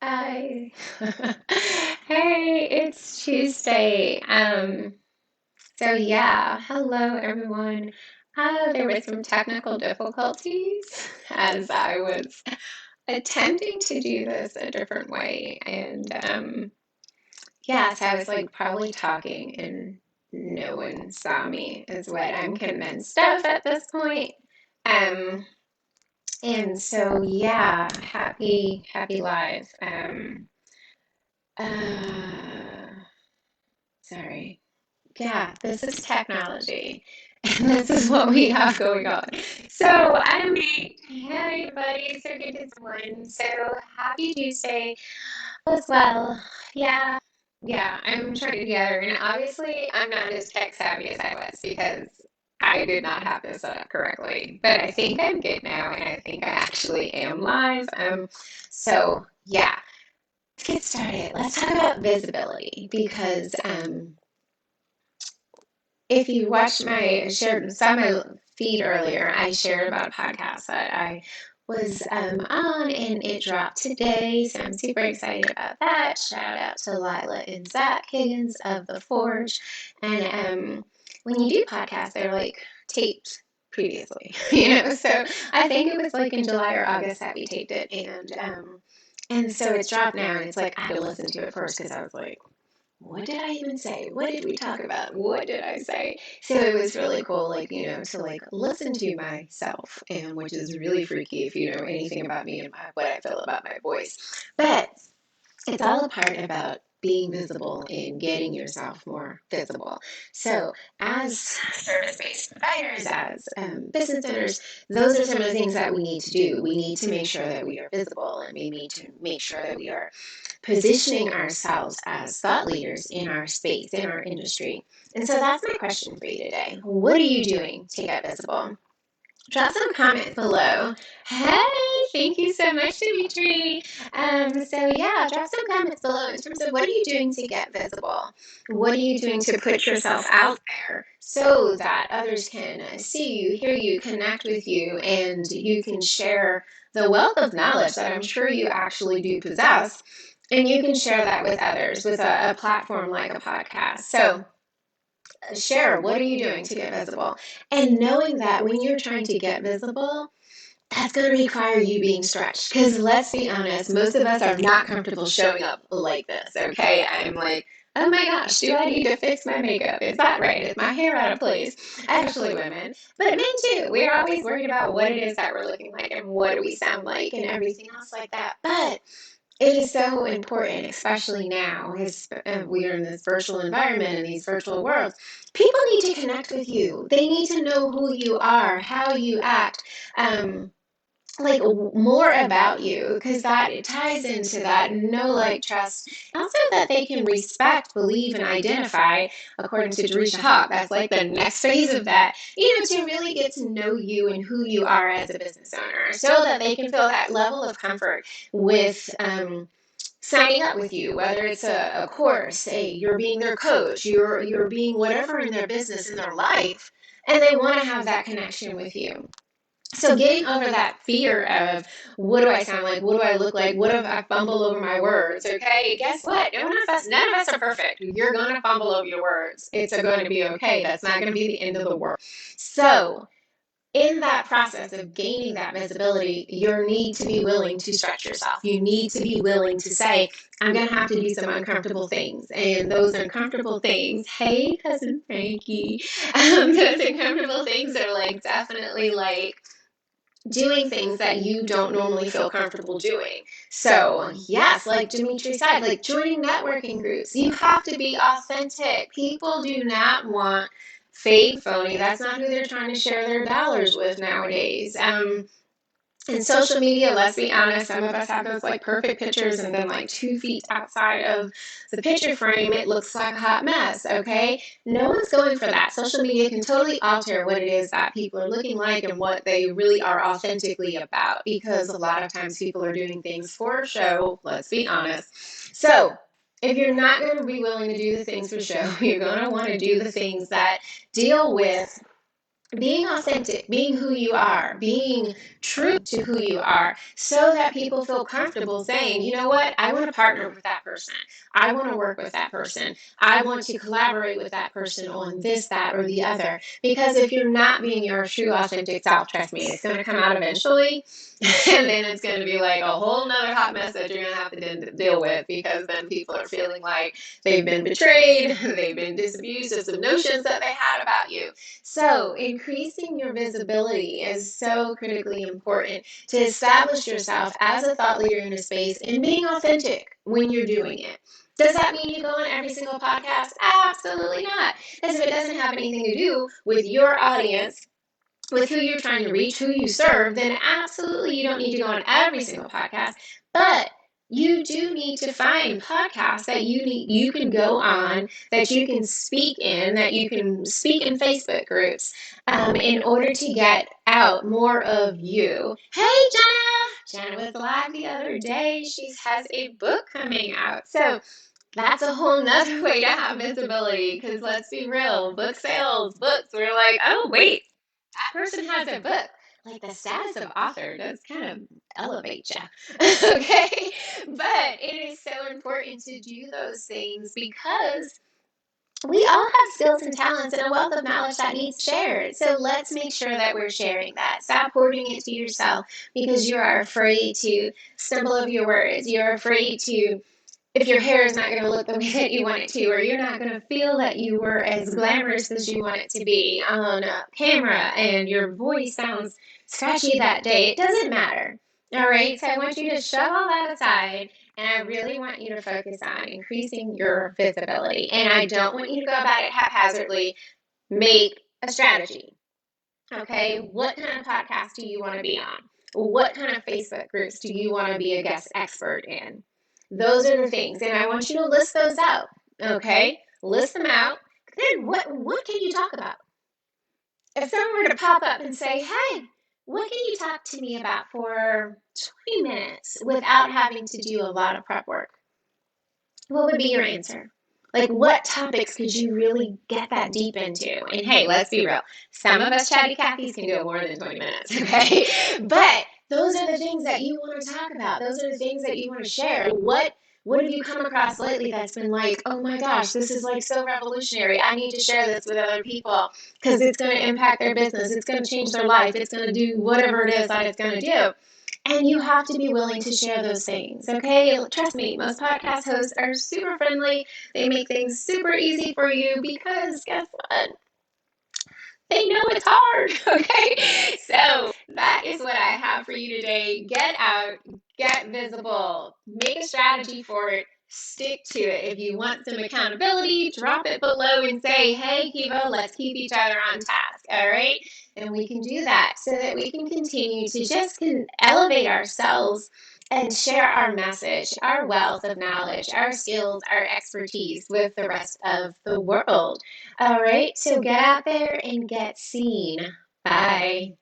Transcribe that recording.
Hi. Hey, it's Tuesday. So yeah, hello everyone. There were some technical difficulties as I was attempting to do this a different way. And yeah, so I was like probably talking and no one saw me is what I'm convinced of at this point. Um, and so yeah, happy live. Uh, Sorry. Yeah, this is technology. And this is what we have going on. So I'm Hey everybody, so good to see everyone. So happy Tuesday as well. Yeah, yeah, I'm trying to gather and obviously I'm not as tech savvy as I was because I did not have this set up correctly. But I think I'm good now and I think I actually am live. So yeah, let's get started. Let's talk about visibility because if you watched saw my feed earlier, I shared about a podcast that I was on and it dropped today. So I'm super excited about that. Shout out to Lila and Zach Higgins of The Forge. And when you do podcasts, they're like taped previously, So I think it was like in July or August that we taped it. And so it's dropped now and it's like I had to listen to it first because I was like, what did I even say? What did we talk about? What did I say? So it was really cool, like, to like listen to myself, and which is really freaky if you know anything about me and what I feel about my voice. But it's all a part about being visible and getting yourself more visible. So, as service based providers, as business owners, those are some of the things that we need to do. We need to make sure that we are visible and we need to make sure that we are positioning ourselves as thought leaders in our space, in our industry. And so that's my question for you today. What are you doing to get visible? Drop some comments below. Hey, thank you so much, Dimitri. So yeah, drop some comments below in terms of what are you doing to get visible? What are you doing to put yourself out there so that others can see you, hear you, connect with you, and you can share the wealth of knowledge that I'm sure you actually do possess, and you can share that with others with a platform like a podcast. So share what are you doing to get visible, and knowing that when you're trying to get visible, that's going to require you being stretched, because let's be honest, most of us are not comfortable showing up like this. Okay, I'm like, oh my gosh, do I need to fix my makeup? Is that right? Is my hair out of place? Especially women, but men too. We're always worried about what it is that we're looking like and what do we sound like and everything else like that. But it is so important, especially now, as we are in this virtual environment and these virtual worlds. People need to connect with you. They need to know who you are, how you act, like more about you, because that it ties into that know, like, trust. Also, that they can respect, believe, and identify, according to Jerisha Hawk. That's like the next phase of that, to really get to know you and who you are as a business owner, so that they can feel that level of comfort with signing up with you, whether it's a course, you're being their coach, you're being whatever in their business, in their life, and they want to have that connection with you. So getting over that fear of what do I sound like, what do I look like, what if I fumble over my words? Okay, guess what? None of us are perfect. You're gonna fumble over your words. It's going to be okay. That's not going to be the end of the world. So in that process of gaining that visibility, you need to be willing to stretch yourself. You need to be willing to say, I'm going to have to do some uncomfortable things. And those uncomfortable things, hey, cousin Frankie, those uncomfortable things are like definitely like doing things that you don't normally feel comfortable doing. So, yes, like Dimitri said, like joining networking groups, you have to be authentic. People do not want fake, phony. That's not who they're trying to share their dollars with nowadays. In social media, let's be honest, some of us have those like perfect pictures, and then like 2 feet outside of the picture frame, it looks like a hot mess. Okay, no one's going for that. Social media can totally alter what it is that people are looking like and what they really are authentically about, because a lot of times people are doing things for show. Let's be honest. So if you're not going to be willing to do the things for show, you're going to want to do the things that deal with being authentic, being who you are, being true to who you are, so that people feel comfortable saying, you know what, I want to partner with that person. I want to work with that person. I want to collaborate with that person on this, that, or the other. Because if you're not being your true, authentic self, trust me, it's going to come out eventually. And then it's going to be like a whole nother hot mess that you're going to have to deal with, because then people are feeling like they've been betrayed, they've been disabused of some notions that they had about you. So, increasing your visibility is so critically important to establish yourself as a thought leader in a space and being authentic when you're doing it. Does that mean you go on every single podcast? Absolutely not. Because if it doesn't have anything to do with your audience, with who you're trying to reach, who you serve, then absolutely you don't need to go on every single podcast. But you do need to find podcasts that you can go on, that you can speak in, that you can speak in Facebook groups, in order to get out more of you. Hey, Jenna was live the other day. She has a book coming out, so that's a whole nother way to have visibility. Because let's be real, book sales, books, we're like, oh wait, that person has a book. Like, the status of author does kind of elevate you. Okay? But it is so important to do those things, because we all have skills and talents and a wealth of knowledge that needs shared. So let's make sure that we're sharing that. Stop hoarding it to yourself because you are afraid to stumble over your words. You're afraid to, if your hair is not going to look the way that you want it to, or you're not going to feel that you were as glamorous as you want it to be on camera, and your voice sounds scratchy that day, it doesn't matter. All right, so I want you to shove all that aside, and I really want you to focus on increasing your visibility. And I don't want you to go about it haphazardly. Make a strategy. Okay, what kind of podcast do you want to be on? What kind of Facebook groups do you want to be a guest expert in? Those are the things, and I want you to list those out. Okay, list them out. Then what can you talk about? If someone were to pop up and say, "Hey, what can you talk to me about for 20 minutes without having to do a lot of prep work?" What would be your answer? Like, what topics could you really get that deep into? And hey, let's be real. Some of us chatty Cathys can go more than 20 minutes, okay? But those are the things that you want to talk about. Those are the things that you want to share. What have you come across lately that's been like, oh my gosh, this is like so revolutionary. I need to share this with other people because it's going to impact their business. It's going to change their life. It's going to do whatever it is that it's going to do. And you have to be willing to share those things, okay? Trust me, most podcast hosts are super friendly. They make things super easy for you because guess what? They know it's hard, okay? So that is what I have for you today. Get out, get visible, make a strategy for it, stick to it. If you want some accountability, drop it below and say, hey, Kiva, let's keep each other on task, all right? And we can do that so that we can continue to just elevate ourselves and share our message, our wealth of knowledge, our skills, our expertise with the rest of the world. All right, so get out there and get seen. Bye.